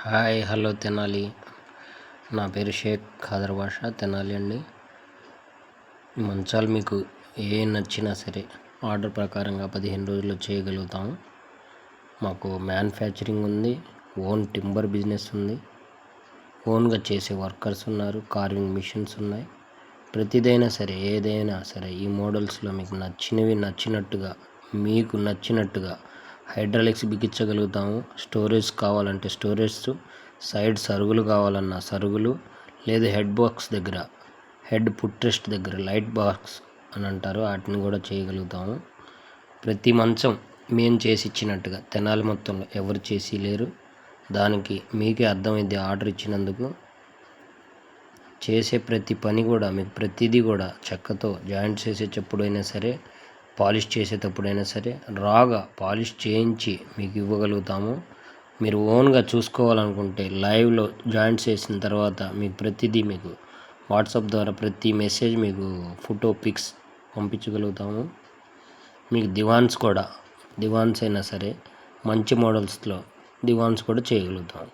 Hi hello Tenali. నా పేరు షేక్ ఖాదర్ బాషా, తెనాలి అండి. మంచాలు మీకు ఏ నచ్చినా సరే ఆర్డర్ ప్రకారంగా 15 రోజుల్లో చేయగలుగుతాము. మాకు మ్యానుఫ్యాక్చరింగ్ ఉంది, ఓన్ టింబర్ బిజినెస్ ఉంది, ఓన్గా చేసే వర్కర్స్ ఉన్నారు, కార్వింగ్ మిషన్స్ ఉన్నాయి. ప్రతిదైనా సరే ఏదైనా సరే ఈ మోడల్స్లో మీకు నచ్చినట్టుగా మీకు నచ్చినట్టుగా హైడ్రాలిక్స్ బిగించగలుగుతాము. స్టోరేజ్ కావాలంటే స్టోరేజ్, సైడ్ సరుగులు కావాలన్నా సరుగులు, లేదా హెడ్ బాక్స్ దగ్గర హెడ్ పుట్రెస్ట్ దగ్గర లైట్ బాక్స్ అని అంటారు, వాటిని కూడా చేయగలుగుతాము. ప్రతి మంచం మేము చేసి ఇచ్చినట్టుగా తెనాలి మొత్తంలో ఎవరు చేసి లేరు. దానికి మీకే అర్థమైంది. ఆర్డర్ ఇచ్చినందుకు చేసే ప్రతి పని కూడా మీకు ప్రతిదీ కూడా చెక్కతో జాయింట్ చేసేటప్పుడైనా సరే, పాలిష్ చేసేటప్పుడైనా సరే రాగా పాలిష్ చేయించి మీకు ఇవ్వగలుగుతాము. మీరు ఓన్గా చూసుకోవాలనుకుంటే లైవ్లో జాయింట్స్ చేసిన తర్వాత మీకు ప్రతిదీ మీకు వాట్సాప్ ద్వారా ప్రతి మెసేజ్ మీకు ఫోటో పిక్స్ పంపించగలుగుతాము. మీకు దివాన్స్ అయినా సరే మంచి మోడల్స్లో దివాన్స్ కూడా చేయగలుగుతాము.